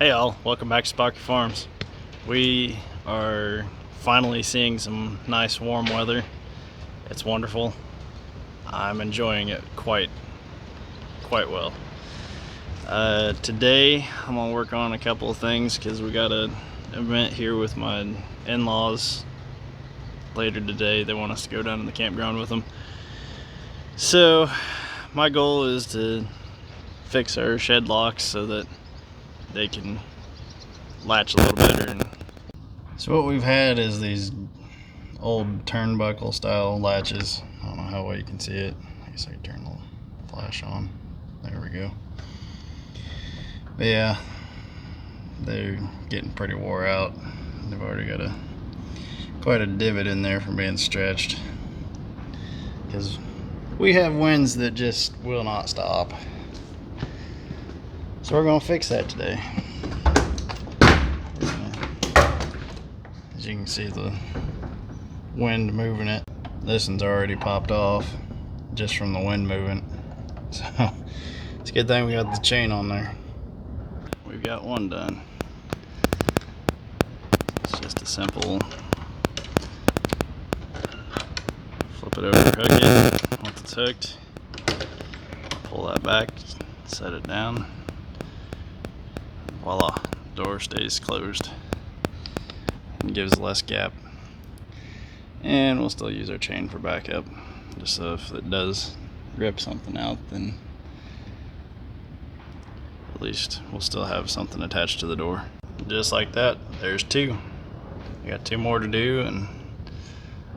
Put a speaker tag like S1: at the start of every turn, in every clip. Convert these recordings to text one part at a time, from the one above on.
S1: Hey all, welcome back to Sparky Farms. We are finally seeing some nice warm weather. It's wonderful. I'm enjoying it quite well. Today I'm gonna work on a couple of things because we got an event here with my in-laws later today. They want us to go down to the campground with them. So my goal is to fix our shed locks so that they can latch a little better. So what we've had is these old turnbuckle style latches. I don't know how well you can see it. I guess I can turn the flash on. There we go. But yeah, they're getting pretty wore out. They've already got quite a divot in there from being stretched, because we have winds that just will not stop. So we're gonna fix that today. As you can see, the wind moving it. This one's already popped off just from the wind moving. So it's a good thing we got the chain on there. We've got one done. It's just a simple flip it over, hook it. Once it's hooked, pull that back, set it down. Voila, door stays closed and gives less gap. And we'll still use our chain for backup, just so if it does rip something out, then at least we'll still have something attached to the door. Just like that, there's two. We got two more to do, and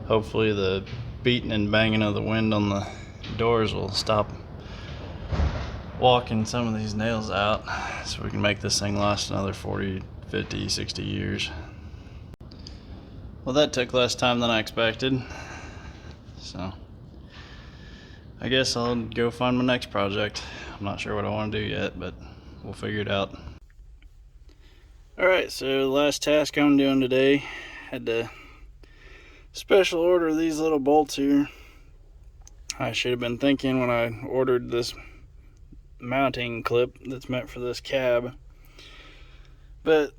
S1: hopefully the beating and banging of the wind on the doors will stop walking some of these nails out, so we can make this thing last another 40, 50, 60 years. Well, that took less time than I expected, so I guess I'll go find my next project. I'm not sure what I want to do yet, but we'll figure it out. Alright, so the last task I'm doing today, had to special order these little bolts here. I should have been thinking when I ordered this mounting clip that's meant for this cab, but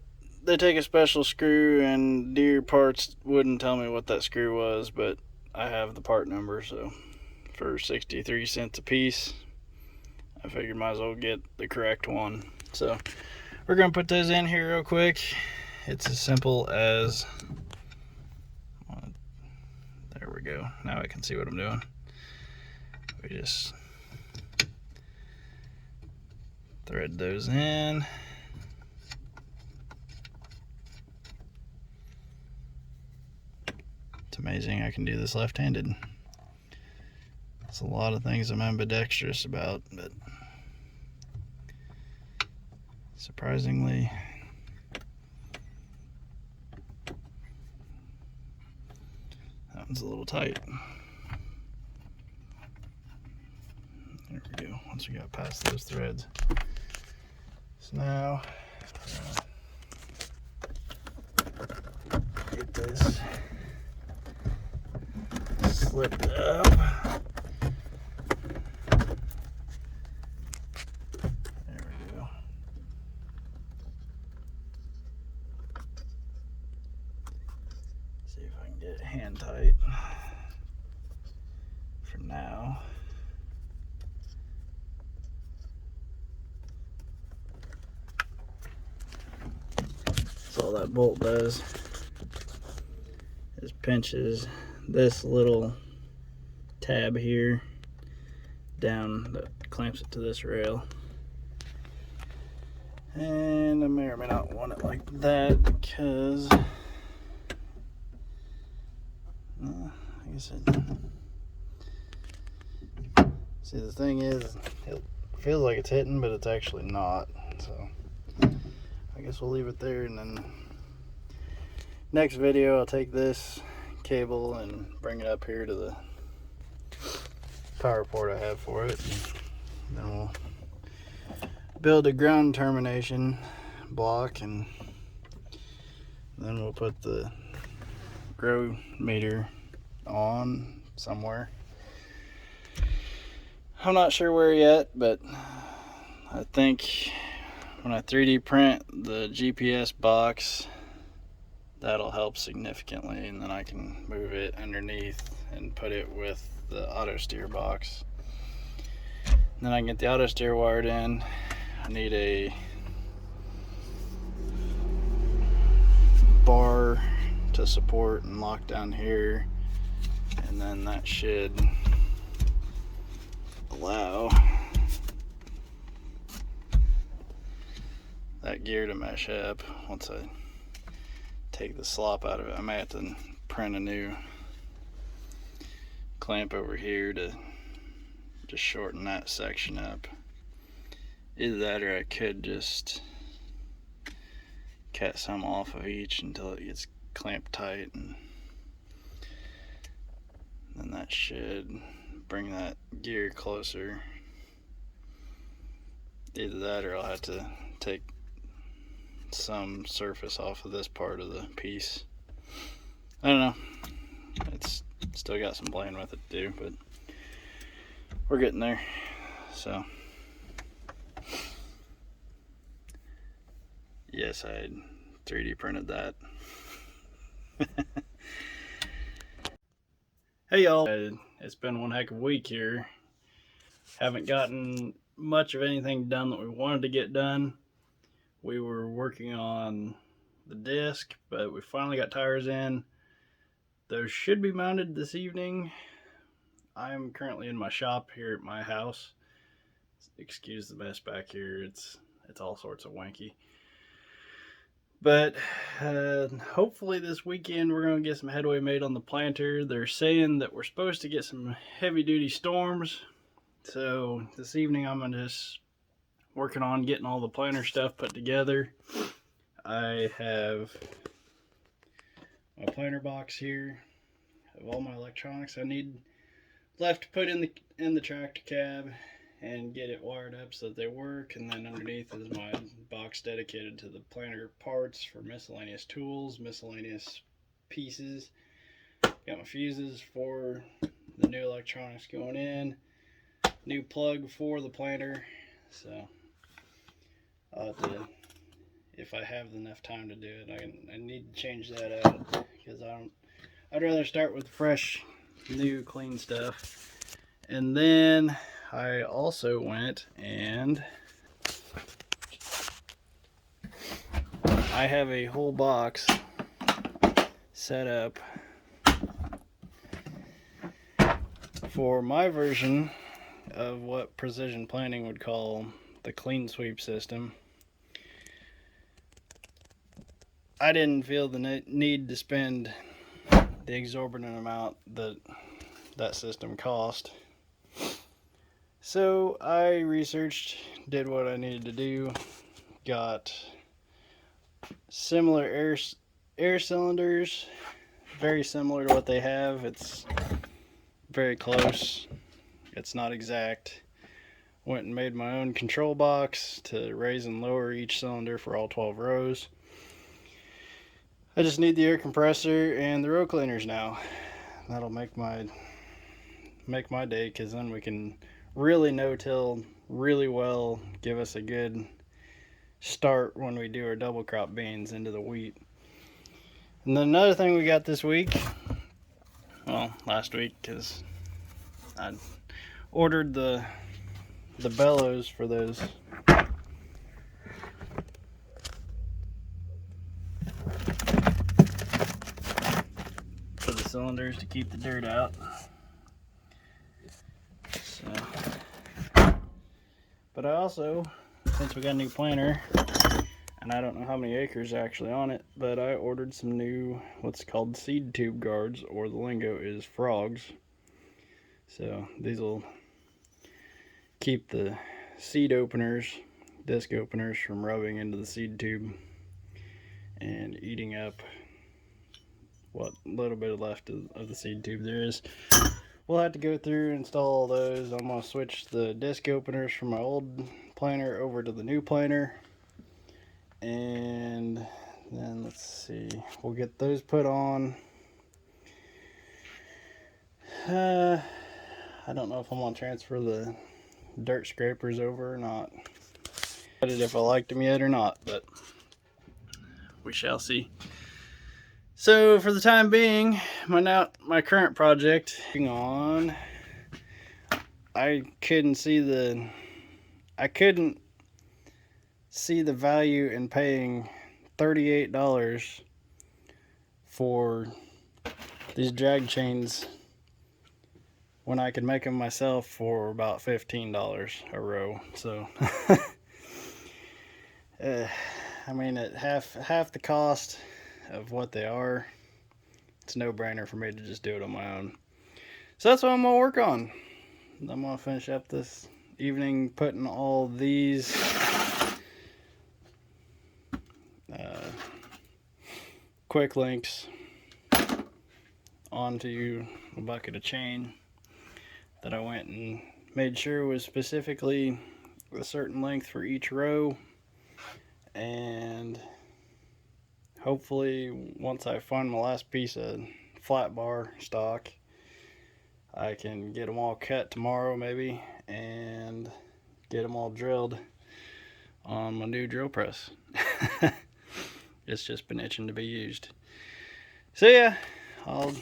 S1: they take a special screw, and Deere Parts wouldn't tell me what that screw was, but I have the part number, so for 63 cents a piece, I figured might as well get the correct one. So we're gonna put those in here real quick. It's as simple as, there we go, now I can see what I'm doing. We just thread those in. It's amazing I can do this left-handed. There's a lot of things I'm ambidextrous about, but surprisingly, that one's a little tight. There we go, once we got past those threads. So now, get this slipped up. There we go. See if I can get it hand tight for now. So all that bolt does is pinches this little tab here down that clamps it to this rail, and I may or may not want it like that because I guess see, the thing is, it feels like it's hitting, but it's actually not, so I guess we'll leave it there, and then next video I'll take this cable and bring it up here to the power port I have for it, and then we'll build a ground termination block, and then we'll put the grow meter on somewhere. I'm not sure where yet, but I think when I 3D print the GPS box, that'll help significantly, and then I can move it underneath and put it with the auto steer box. And then I can get the auto steer wired in. I need a bar to support and lock down here, and then that should allow that gear to mesh up. Once I take the slop out of it, I may have to print a new clamp over here to just shorten that section up. Either that, or I could just cut some off of each until it gets clamped tight, and then that should bring that gear closer. Either that, or I'll have to take some surface off of this part of the piece. I don't know. It's still got some playing with it to do, but we're getting there. So yes, I 3D printed that. Hey y'all, it's been one heck of a week here. Haven't gotten much of anything done that we wanted to get done. We were working on the disc, but we finally got tires in. Those should be mounted this evening. I'm currently in my shop here at my house. Excuse the mess back here. It's all sorts of wanky. But hopefully this weekend we're going to get some headway made on the planter. They're saying that we're supposed to get some heavy duty storms. So this evening I'm just working on getting all the planter stuff put together. I have my planter box here of all my electronics I need left to put in the tractor cab and get it wired up so that they work. And then underneath is my box dedicated to the planter parts for miscellaneous tools, miscellaneous pieces. Got my fuses for the new electronics going in, new plug for the planter. So I'll have to, if I have enough time to do it, I need to change that out, because I'd rather start with fresh, new, clean stuff. And then I also went and I have a whole box set up for my version of what precision planting would call the clean sweep system. I didn't feel the need to spend the exorbitant amount that system cost. So I researched, did what I needed to do, got similar air cylinders, very similar to what they have. It's very close. It's not exact. Went and made my own control box to raise and lower each cylinder for all 12 rows. I just need the air compressor and the row cleaners now. That'll make my day, because then we can really no-till really well, give us a good start when we do our double crop beans into the wheat. And then another thing we got this week, well, last week, because I ordered the bellows for those cylinders to keep the dirt out. So, but I also, since we got a new planter, and I don't know how many acres actually on it, but I ordered some new what's called seed tube guards, or the lingo is frogs. So these will keep the seed openers, disc openers, from rubbing into the seed tube and eating up what little bit left of the seed tube there is. We'll have to go through and install all those. I'm going to switch the disc openers from my old planter over to the new planter. And then let's see, we'll get those put on. I don't know if I'm going to transfer the dirt scrapers over or not. If I liked them yet or not, but we shall see. So for the time being, my current project on, I couldn't see the value in paying $38 for these drag chains when I could make them myself for about $15 a row. So I mean, at half the cost of what they are, it's a no-brainer for me to just do it on my own. So that's what I'm gonna work on. I'm gonna finish up this evening putting all these quick links onto a bucket of chain that I went and made sure was specifically a certain length for each row, and hopefully once I find my last piece of flat bar stock, I can get them all cut tomorrow maybe and get them all drilled on my new drill press. It's just been itching to be used. So yeah, I'll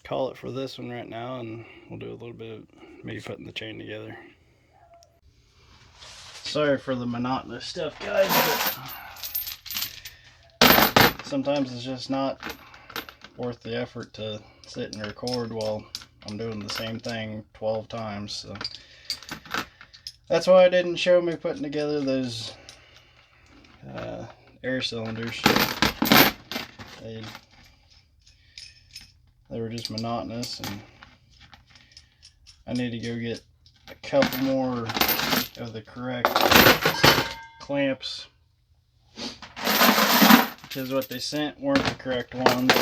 S1: call it for this one right now, and we'll do a little bit of me putting the chain together. Sorry for the monotonous stuff, guys, but sometimes it's just not worth the effort to sit and record while I'm doing the same thing 12 times. So that's why I didn't show me putting together those air cylinders. They were just monotonous, and I need to go get a couple more of the correct clamps, because what they sent weren't the correct ones.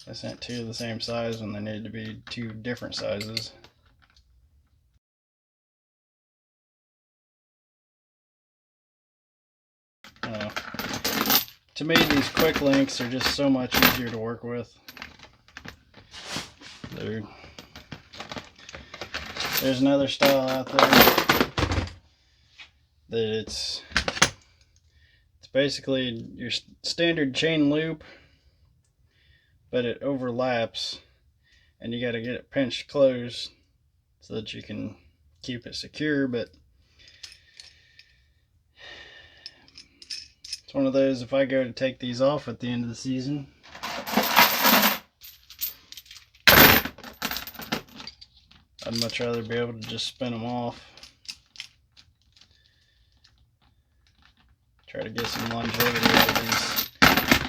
S1: I sent two of the same size when they needed to be two different sizes. To me, these quick links are just so much easier to work with. There's another style out there that it's basically your standard chain loop, but it overlaps, and you got to get it pinched closed so that you can keep it secure. But it's one of those, if I go to take these off at the end of the season, I'd much rather be able to just spin them off. Try to get some longevity out of these.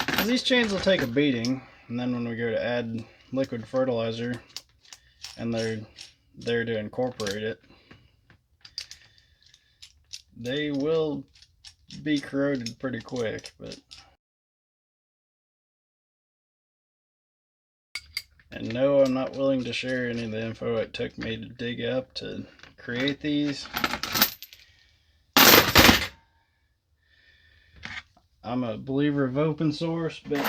S1: Because these chains will take a beating, and then when we go to add liquid fertilizer and they're there to incorporate it, they will be corroded pretty quick. And no, I'm not willing to share any of the info it took me to dig up to create these. I'm a believer of open source, but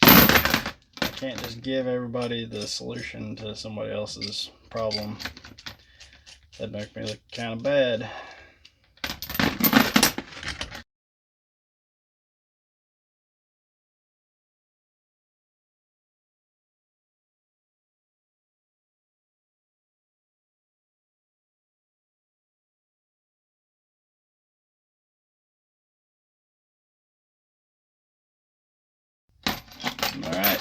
S1: I can't just give everybody the solution to somebody else's problem. That'd make me look kind of bad. Alright.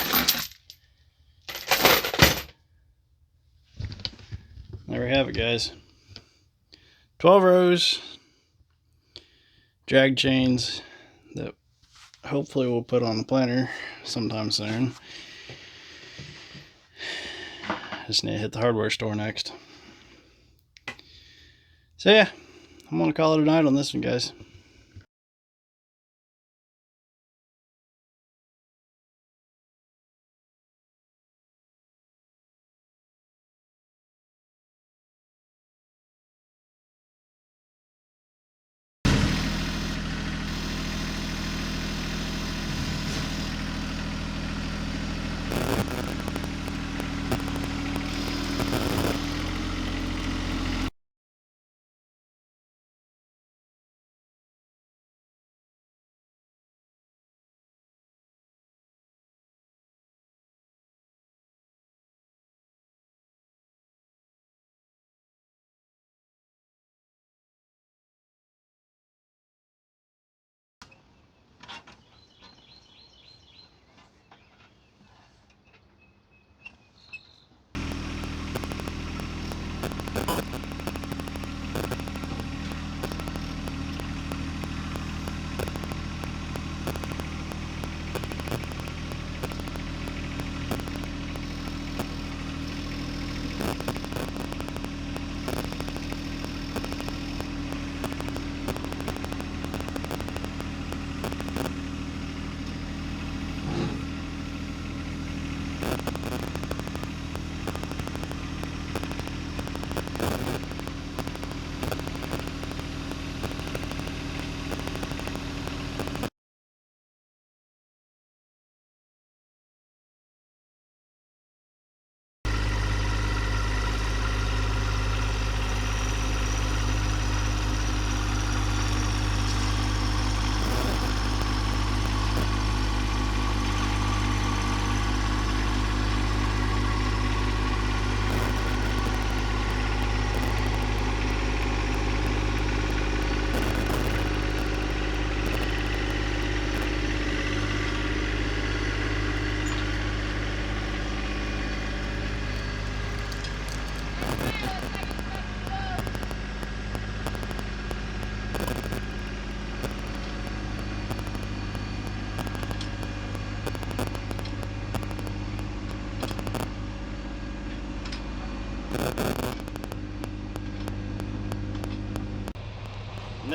S1: There we have it, guys. 12 rows, drag chains that hopefully we'll put on the planter sometime soon. Just need to hit the hardware store next. So yeah, I'm gonna call it a night on this one, guys.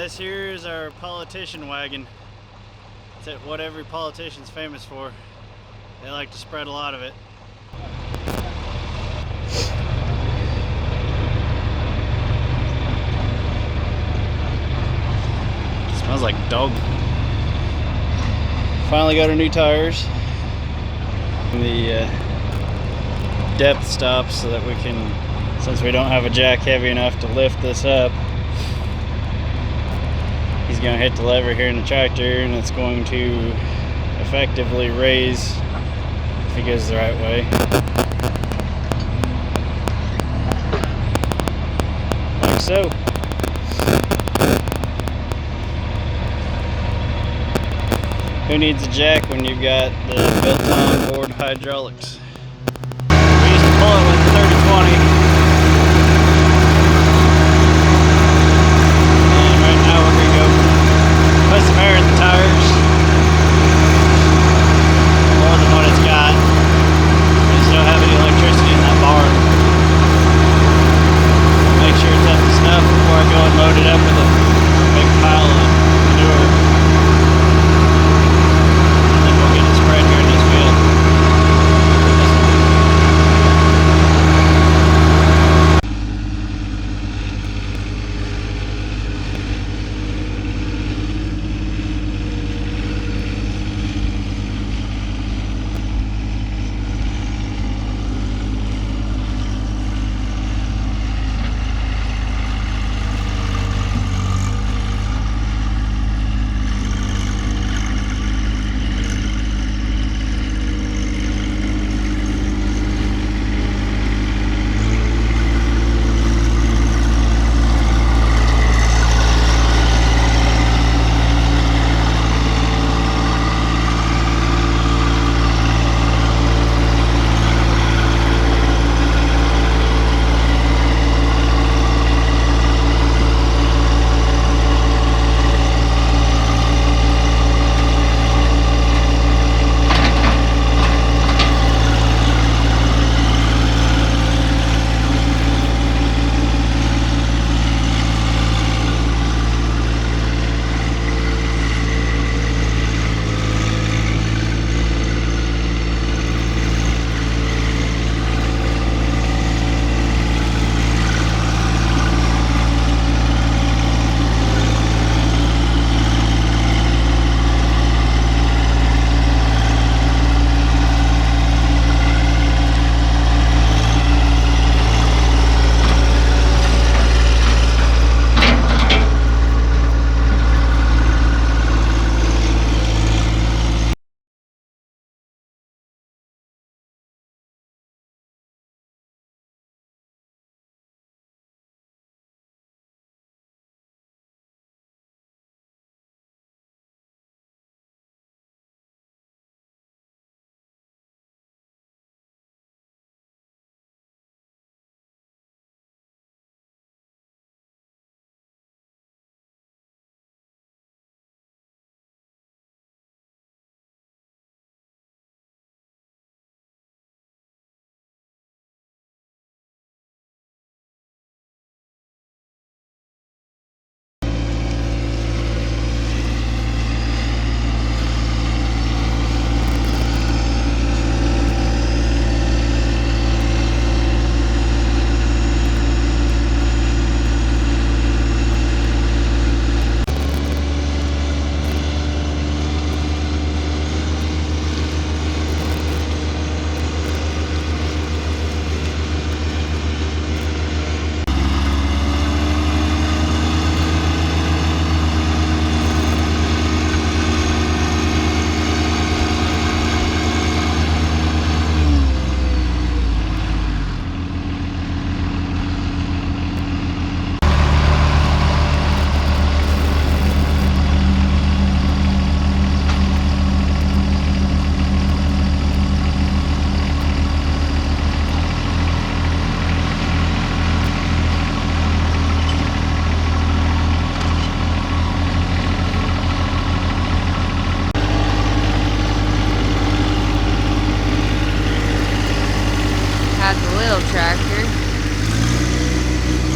S1: this here is our politician wagon. It's what every politician's famous for. They like to spread a lot of it. Smells like dog. Finally got our new tires. The depth stops so that we can, since we don't have a jack heavy enough to lift this up, he's going to hit the lever here in the tractor and it's going to effectively raise if he goes the right way. Like so. Who needs a jack when you've got the built-on board hydraulics? We used to pull it with the 30-20. And right now we're going to go put some air in the tires. More than what it's got. We still have any electricity in that barn. Make sure it's up to snuff before I go and load it up with a big pile of manure. Right here in this field.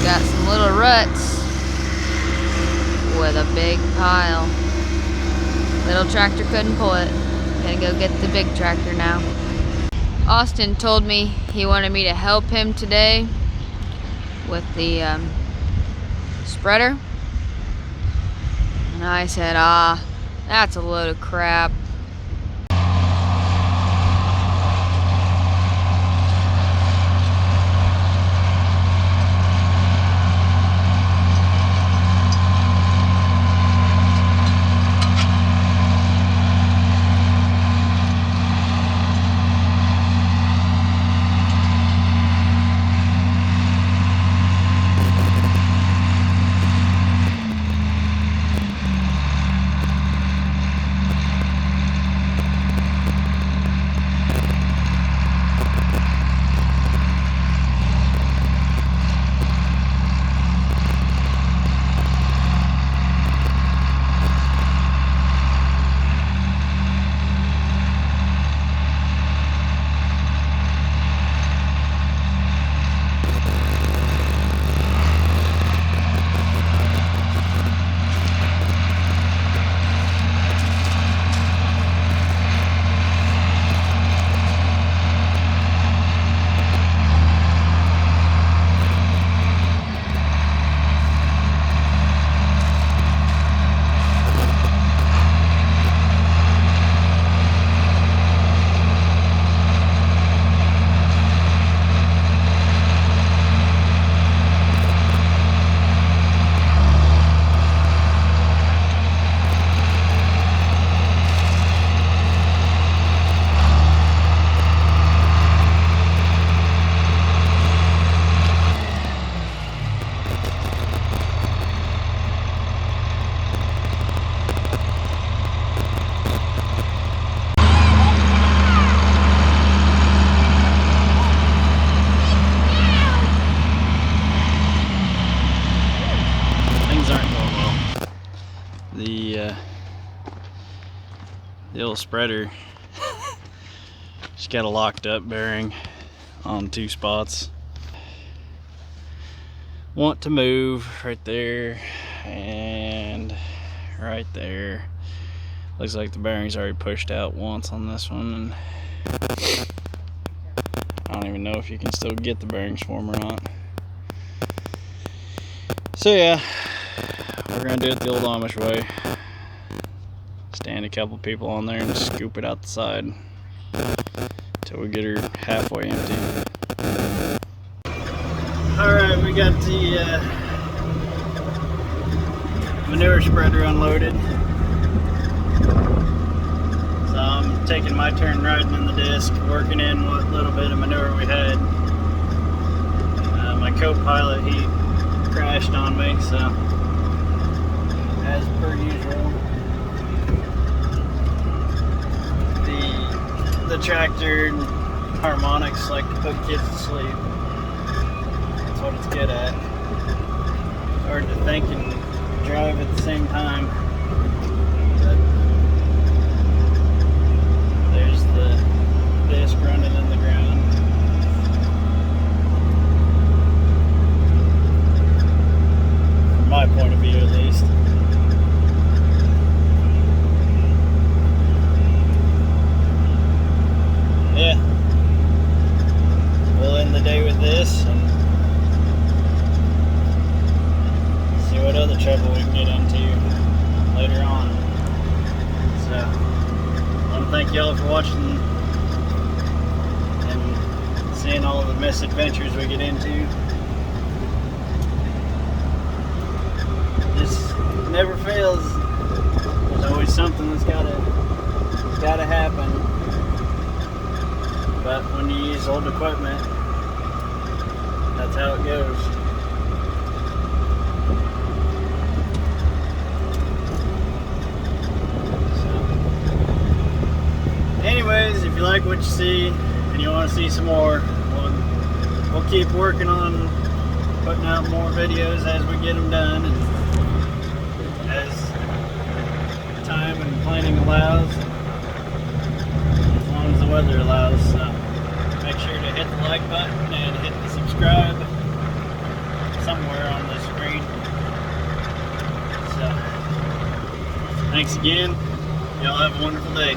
S2: Got some little ruts with a big pile. Little tractor couldn't pull it. Gonna go get the big tractor now. Austin told me he wanted me to help him today with the spreader. And I said, that's a load of crap.
S1: The old spreader, she's got a locked up bearing on 2 spots. Want to move right there and right there. Looks like the bearing's already pushed out once on this one, and I don't even know if you can still get the bearings for them or not. So yeah, we're gonna do it the old Amish way. Stand a couple people on there and scoop it out the side until we get her halfway empty. Alright, we got the manure spreader unloaded. So I'm taking my turn riding in the disc, working in what little bit of manure we had. My co-pilot, he crashed on me, so as per usual. The tractor and harmonics like to put kids to sleep. That's what it's good at. Hard to think and drive at the same time. But there's the disc running in the ground. From my point of view, at least. Yeah, we'll end the day with this and see what other trouble we can get into later on. So, I want to thank y'all for watching and seeing all the misadventures we get into. This never fails. There's always something that's gotta happen. But when you use old equipment, that's how it goes. So, anyways, if you like what you see and you want to see some more, we'll keep working on putting out more videos as we get them done and as time and planning allows. As long as the weather allows. So make sure to hit the like button and hit the subscribe somewhere on the screen. So Thanks again. Y'all have a wonderful day.